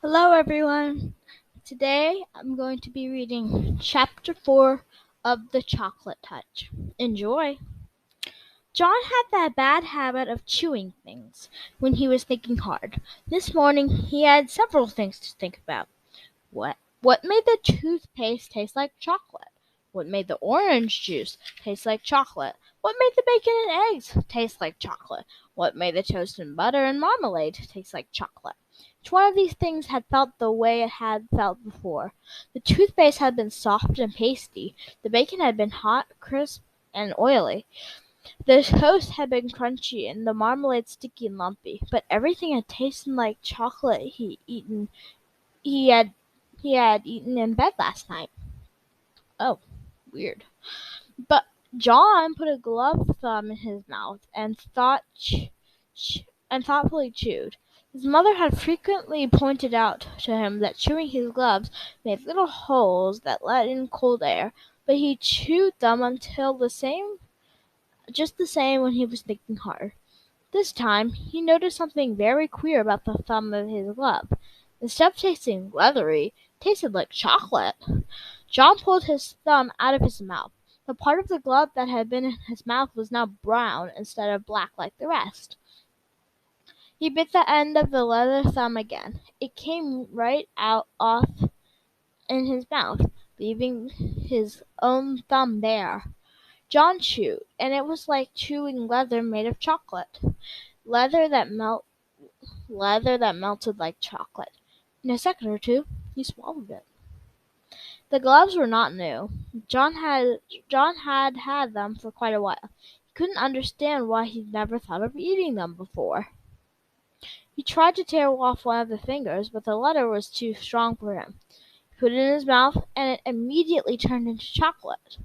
Hello, everyone. Today I'm going to be reading Chapter 4 of The Chocolate Touch. Enjoy! John had that bad habit of chewing things when he was thinking hard. This morning he had several things to think about. What made the toothpaste taste like chocolate? What made the orange juice taste like chocolate? What made the bacon and eggs taste like chocolate? What made the toast and butter and marmalade taste like chocolate? Each one of these things had felt the way it had felt before. The toothpaste had been soft and pasty. The bacon had been hot, crisp, and oily. The toast had been crunchy and the marmalade sticky and lumpy. But everything had tasted like chocolate he had he had eaten in bed last night. Oh, weird. But John put a gloved thumb in his mouth and thoughtfully chewed. His mother had frequently pointed out to him that chewing his gloves made little holes that let in cold air, but he chewed them until just the same when he was thinking hard. This time he noticed something very queer about the thumb of his glove. Instead of tasting leathery, it tasted like chocolate. John pulled his thumb out of his mouth. The part of the glove that had been in his mouth was now brown instead of black like the rest. He bit the end of the leather thumb again. It came right out off in his mouth, leaving his own thumb there. John chewed, and it was like chewing leather made of chocolate. Leather that melt leather that melted like chocolate. In a second or two, he swallowed it. The gloves were not new. John had them for quite a while. He couldn't understand why he'd never thought of eating them before. He tried to tear off one of the fingers, but the leather was too strong for him. He put it in his mouth, and it immediately turned into chocolate.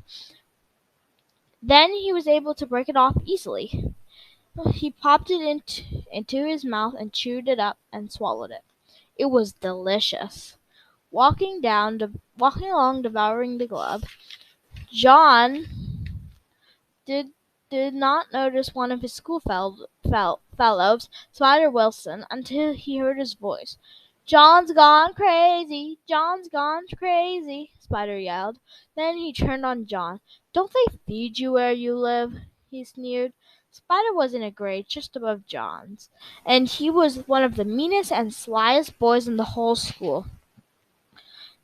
Then he was able to break it off easily. He popped it into his mouth and chewed it up and swallowed it. It was delicious. Walking along, devouring the glove, John did did not notice one of his fellows, Spider Wilson, until he heard his voice. "John's gone crazy! John's gone crazy!" Spider yelled. Then he turned on John. "Don't they feed you where you live?" he sneered. Spider was in a grade just above John's, and he was one of the meanest and slyest boys in the whole school.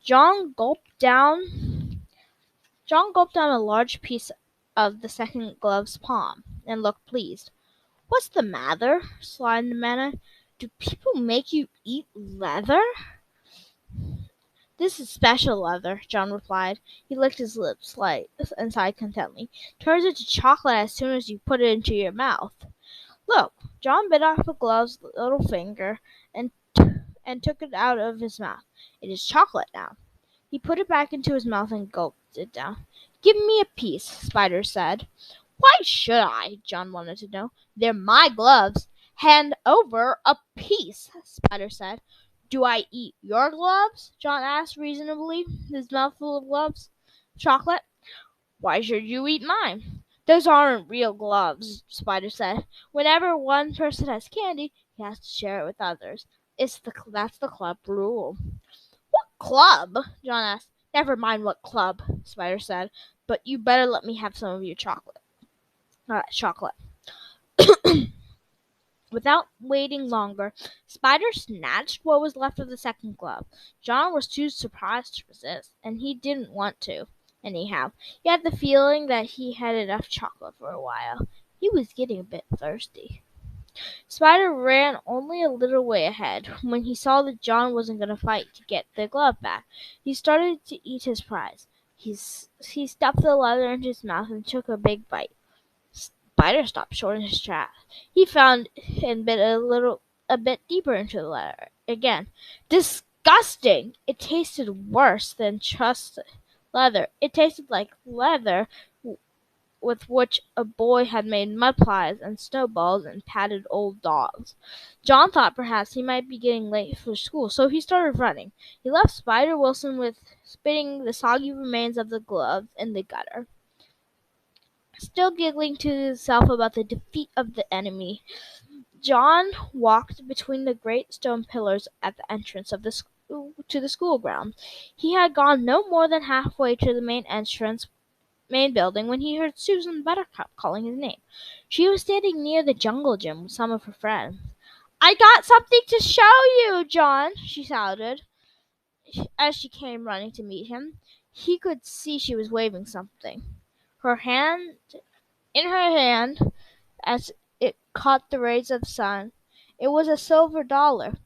John gulped down John gulped down a large piece of the second glove's palm, and looked pleased. "What's the matter?" Slime demanded. "Do people make you eat leather?" "This is special leather," John replied. He licked his lips and sighed contentedly. "Turns into chocolate as soon as you put it into your mouth. Look." John bit off the glove's little finger and took it out of his mouth. "It is chocolate now." He put it back into his mouth and gulped it down. "Give me a piece," Spider said. "Why should I?" John wanted to know. "They're my gloves." "Hand over a piece," Spider said. "Do I eat your gloves?" John asked reasonably, his mouth full of chocolate. "Why should you eat mine?" "Those aren't real gloves," Spider said. "Whenever one person has candy, he has to share it with others. That's the club rule." "What club?" John asked. "Never mind what club," Spider said. "But you better let me have some of your chocolate." Without waiting longer, Spider snatched what was left of the second glove. John was too surprised to resist, and he didn't want to. Anyhow, he had the feeling that he had enough chocolate for a while. He was getting a bit thirsty. Spider ran only a little way ahead. When he saw that John wasn't going to fight to get the glove back, he started to eat his prize. He stuffed the leather into his mouth and took a big bite. Spider stopped short in his tracks. He found and bit a bit deeper into the leather again. Disgusting! It tasted worse than just leather. It tasted like leather with which a boy had made mud pies and snowballs and patted old dogs. John thought perhaps he might be getting late for school, so he started running. He left Spider Wilson with spitting the soggy remains of the gloves in the gutter. Still giggling to himself about the defeat of the enemy, John walked between the great stone pillars at the entrance of to the school grounds. He had gone no more than halfway to the main building when he heard Susan Buttercup calling his name. She was standing near the jungle gym with some of her friends. "I got something to show you, John," she shouted as she came running to meet him. He could see she was waving something. Her hand in her hand as it caught the rays of the sun. It was a silver dollar.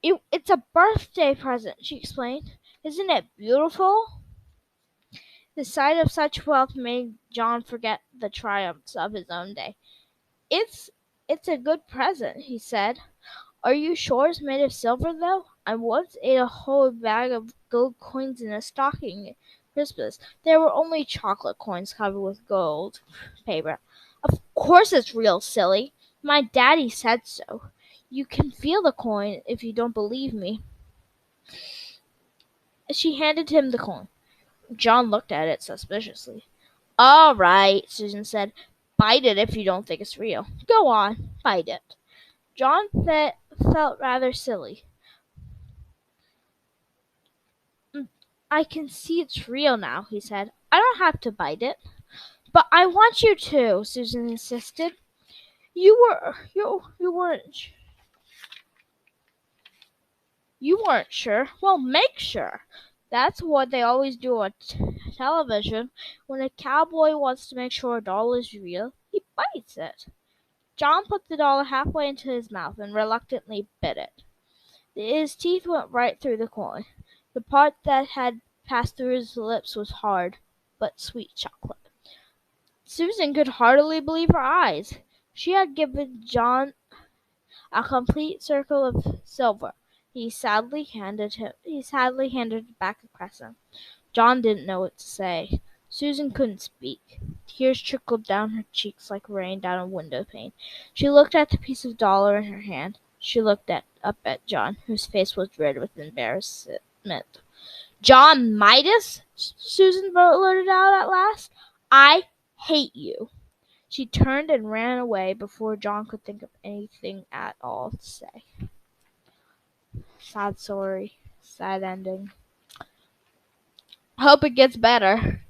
It's a birthday present," she explained. "Isn't it beautiful?" The sight of such wealth made John forget the triumphs of his own day. It's a good present," he said. "Are you sure it's made of silver, though? I once ate a whole bag of gold coins in a stocking at Christmas. They were only chocolate coins covered with gold paper." "Of course it's real, silly. My daddy said so. You can feel the coin if you don't believe me." She handed him the coin. John looked at it suspiciously. "All right," Susan said. "Bite it if you don't think it's real. Go on, bite it." John felt rather silly. "I can see it's real now," he said. "I don't have to bite it." "But I want you to," Susan insisted. You weren't sure. Well, make sure. That's what they always do on television. When a cowboy wants to make sure a doll is real, he bites it. John put the dollar halfway into his mouth and reluctantly bit it. His teeth went right through the coin. The part that had passed through his lips was hard, but sweet chocolate. Susan could hardly believe her eyes. She had given John a complete circle of silver. He sadly handed it back a crescent. John didn't know what to say. Susan couldn't speak. Tears trickled down her cheeks like rain down a window pane. She looked at the piece of dollar in her hand. She looked up at John, whose face was red with embarrassment. "John Midas," Susan blurted out at last. "I hate you." She turned and ran away before John could think of anything at all to say. Sad story. Sad ending. Hope it gets better.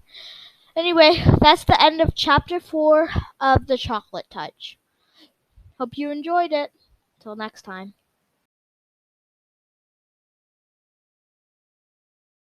Anyway, that's the end of chapter 4 of The Chocolate Touch. Hope you enjoyed it. Till next time.